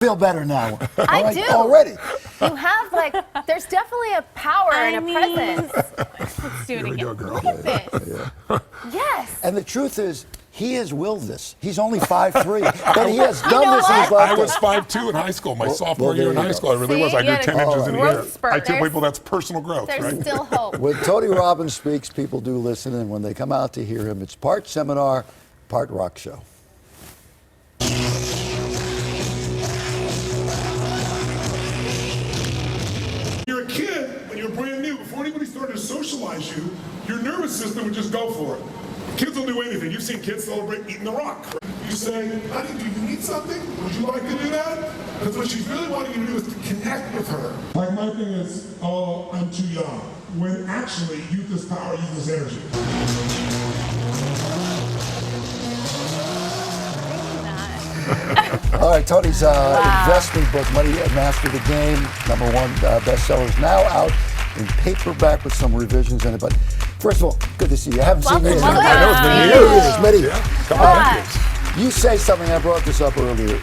Feel better now. I do. Already. You have, like, there's definitely a power and a presence. Let's do it again. Go, girl. Look at this. Yes. And the truth is, he has willed this. He's only 5'3", but he has done this in his I lifetime. was 5'2" in high school. My sophomore year in high school, I really was. I See, grew you had 10 a inches in a growth year. spurt. I tell people that's personal growth, There's right? still hope. When Tony Robbins speaks, people do listen, and when they come out to hear him, it's part seminar, part rock show. You're a kid, when you're brand new, before anybody started to socialize you, your nervous system would just go for it. Kids will do anything. You've seen kids celebrate eating the rock. You say, honey, do you need something? Would you like to do that? Because what she's really wanting you to do is to connect with her. Like my thing is, oh, I'm too young. When actually, youth is power, youth is energy. All right, Tony's investment book, Money Master the Game, #1 bestseller, is now out in paperback with some revisions in it. But first of all, good to see you. I haven't seen you in Welcome. I know it's been years. many. Couple decades. You say something, I brought this up earlier.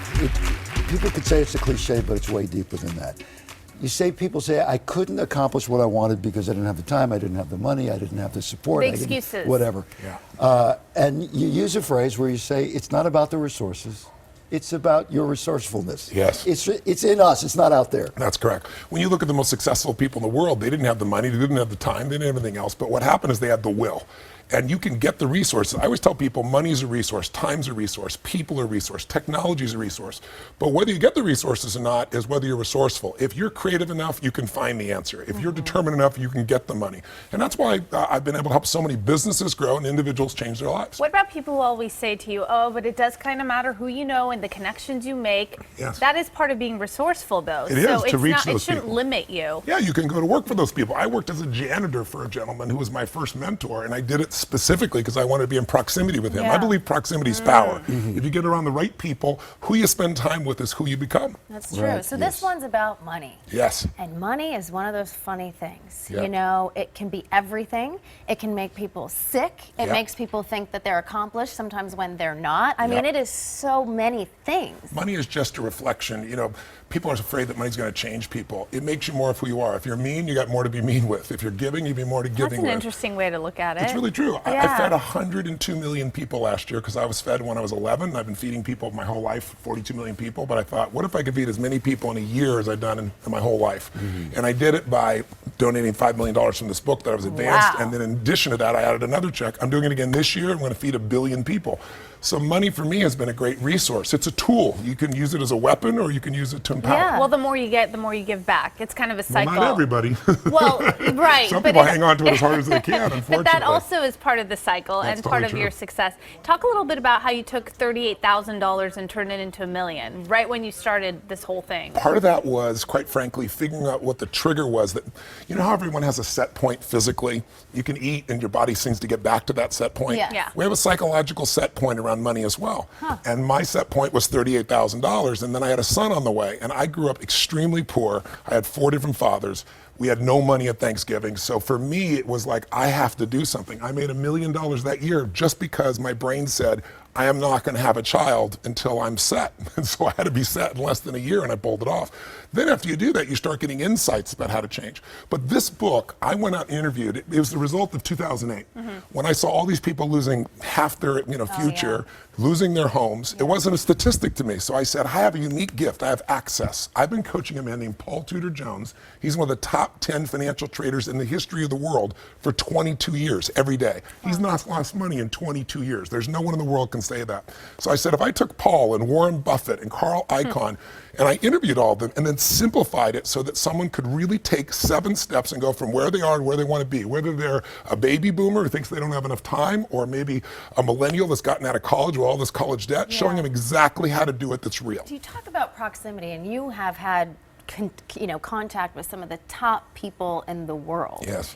People could say it's a cliche, but it's way deeper than that. People say, I couldn't accomplish what I wanted because I didn't have the time, I didn't have the money, I didn't have the support. Big excuses. Whatever. Yeah. And you use a phrase where you say, it's not about the resources, it's about your resourcefulness. Yes. It's in us, it's not out there. That's correct. When you look at the most successful people in the world, they didn't have the money, they didn't have the time, they didn't have anything else. But what happened is they had the will. And you can get the resources. I always tell people money is a resource, time's a resource, people are a resource, technology is a resource. But whether you get the resources or not is whether you're resourceful. If you're creative enough, you can find the answer. If you're determined enough, you can get the money. And that's why I've been able to help so many businesses grow and individuals change their lives. What about people who always say to you, oh, but it does kind of matter who you know and the connections you make? Yes. That is part of being resourceful, though. It so is, to reach it those shouldn't people. limit you. Yeah, you can go to work for those people. I worked as a janitor for a gentleman who was my first mentor, and I did it specifically because I wanted to be in proximity with him. Yeah. I believe proximity is power. If you get around the right people, who you spend time with is who you become. That's true. Right, So this one's about money. Yes. And money is one of those funny things. Yeah. You know, it can be everything. It can make people sick. It Yeah. makes people think that they're accomplished sometimes when they're not. I mean, Yeah. it is so many things. Money is just a reflection. You know, people are afraid that money's going to change people. It makes you more of who you are. If you're mean, you got more to be mean with. If you're giving, you be more to giving That's an with. interesting way to look at it. It's really true. I Yeah. fed 102 million people last year because I was fed when I was 11. I've been feeding people my whole life, 42 million people. But I thought, what if I could feed as many people in a year as I've done in my whole life? And I did it by donating $5 million from this book that I was advanced. Wow. And then in addition to that, I added another check. I'm doing it again this year. I'm going to feed 1 billion people. So money for me has been a great resource. It's a tool. You can use it as a weapon or you can use it to empower. Yeah. Well, the more you get, the more you give back. It's kind of a Well, cycle. not everybody. Well, right. Some but people it- hang on to it as hard as they can, unfortunately. But that also is part of the cycle That's and part totally of your true. success. Talk a little bit about how you took $38,000 and turned it into $1 million right when you started this whole thing. Part of that was, quite frankly, figuring out what the trigger was. That, you know how everyone has a set point physically? You can eat and your body seems to get back to that set point. Yes. Yeah. We have a psychological set point around money as well. And my set point was $38,000. And then I had a son on the way. And I grew up extremely poor. I had 4 different fathers. We had no money at Thanksgiving. So for me, it was like, I have to do something. I made $1 million that year just because my brain said, I am not going to have a child until I'm set. And so I had to be set in less than a year, and I pulled it off. Then after you do that, you start getting insights about how to change. But this book, I went out and interviewed. It was the result of 2008. When I saw all these people losing half their future, losing their homes, it wasn't a statistic to me. So I said, I have a unique gift. I have access. I've been coaching a man named Paul Tudor Jones. He's one of the top 10 financial traders in the history of the world for 22 years, every day. He's not lost money in 22 years. There's no one in the world can say that. So I said, if I took Paul and Warren Buffett and Carl Icahn, and I interviewed all of them and then simplified it so that someone could really take 7 steps and go from where they are to where they want to be, whether they're a baby boomer who thinks they don't have enough time or maybe a millennial that's gotten out of college with all this college debt, showing them exactly how to do it that's real. You talk about proximity, and you have had contact with some of the top people in the world. Yes.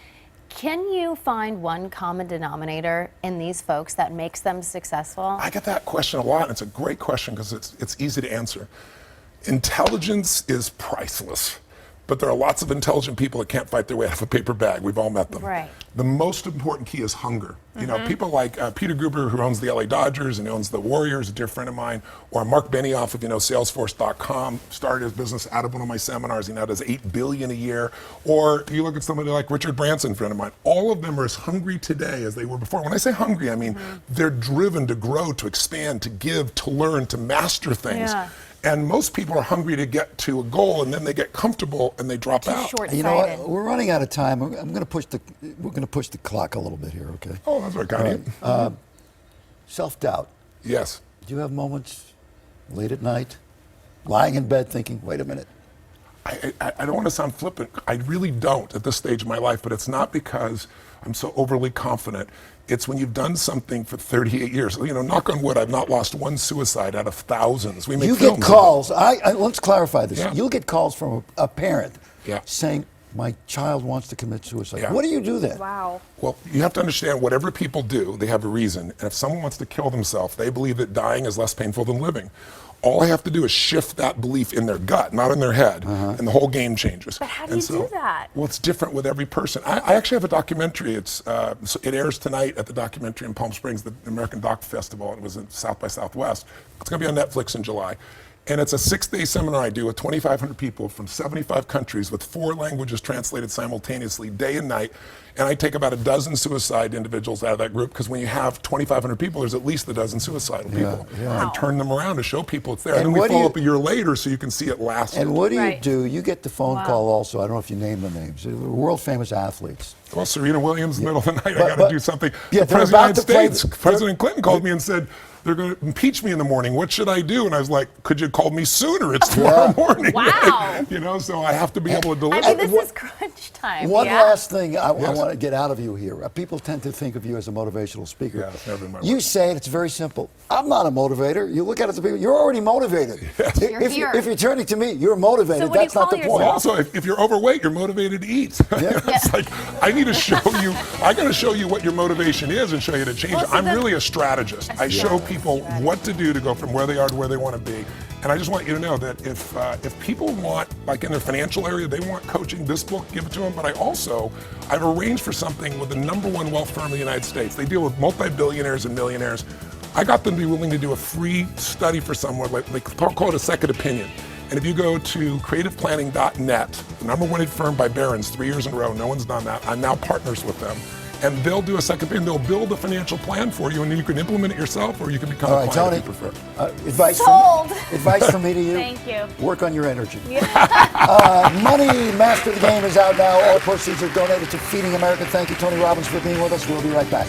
Can you find one common denominator in these folks that makes them successful? I get that question a lot, and it's a great question because it's easy to answer. Intelligence is priceless, but there are lots of intelligent people that can't fight their way out of a paper bag. We've all met them. Right. The most important key is hunger. You know, people like Peter Gruber, who owns the LA Dodgers and owns the Warriors, a dear friend of mine, or Mark Benioff of, Salesforce.com, started his business out of one of my seminars. He now does $8 billion a year. Or you look at somebody like Richard Branson, friend of mine. All of them are as hungry today as they were before. When I say hungry, I mean they're driven to grow, to expand, to give, to learn, to master things. Yeah. And most people are hungry to get to a goal, and then they get comfortable and they drop out. Short-sighted. You know what? We're running out of time. We're going to push the clock a little bit here, okay? Oh, that's what got you. Self-doubt. Yes. Do you have moments late at night, lying in bed thinking, wait a minute? I don't want to sound flippant. I really don't at this stage of my life, but it's not because I'm so overly confident. It's when you've done something for 38 years. You know, knock on wood, I've not lost one suicide out of thousands. We make You films get calls. Let's clarify this. Yeah. You'll get calls from a parent Yeah. saying, my child wants to commit suicide. Yeah. What do you do then? Wow. Well, you have to understand, whatever people do, they have a reason. And if someone wants to kill themselves, they believe that dying is less painful than living. All I have to do is shift that belief in their gut, not in their head, and the whole game changes. But how do you do that? Well, it's different with every person. I actually have a documentary. It airs tonight at the documentary in Palm Springs, the American Doc Festival. It was in South by Southwest. It's going to be on Netflix in July. And it's a 6-day seminar I do with 2,500 people from 75 countries with 4 languages translated simultaneously, day and night. And I take about a dozen suicide individuals out of that group, because when you have 2,500 people, there's at least a dozen suicidal people. yeah. And turn them around to show people it's there. And And then we what do follow you- up a year later so you can see it last. And what do you Right. do? You get the phone call also. I don't know if you name the names. World famous athletes. Well, Serena Williams, middle of the night, But- I got but- to do something. Yeah, the they're President of about the to play United States, the- President Clinton called me and said, they're going to impeach me in the morning. What should I do? And I was like, could you call me sooner? It's tomorrow morning. Wow. You know, so I have to be able to deliver. I mean, this what- is crunch time. One yeah? last thing I Yes. want to get out of you here. People tend to think of you as a motivational speaker. Yeah, it's never been my You way. say it, it's very simple. I'm not a motivator. You look at it as people, you're already motivated. You're If, here. if you're turning to me, you're motivated. So what do you That's not the call point. Well, also, if you're overweight, you're motivated to eat. It's like, I need to show you, I got to show you what your motivation is and show you to change Well, it. so I'm then- really a strategist. I show people what to do to go from where they are to where they want to be. And I just want you to know that if people want, like in their financial area, they want coaching, this book, give it to them. But I've arranged for something with the #1 wealth firm in the United States. They deal with multi-billionaires and millionaires. I got them to be willing to do a free study for someone, they call it a second opinion. And if you go to creativeplanning.net, the #1 firm by Barron's 3 years in a row, no one's done that. I'm now partners with them. And they'll do a second opinion. They'll build a financial plan for you, and then you can implement it yourself, or you can become All a right, client Tony, if you prefer. advice, Sold. advice from me to you. Thank you. Work on your energy. Money Master the Game is out now. All proceeds are donated to Feeding America. Thank you, Tony Robbins, for being with us. We'll be right back.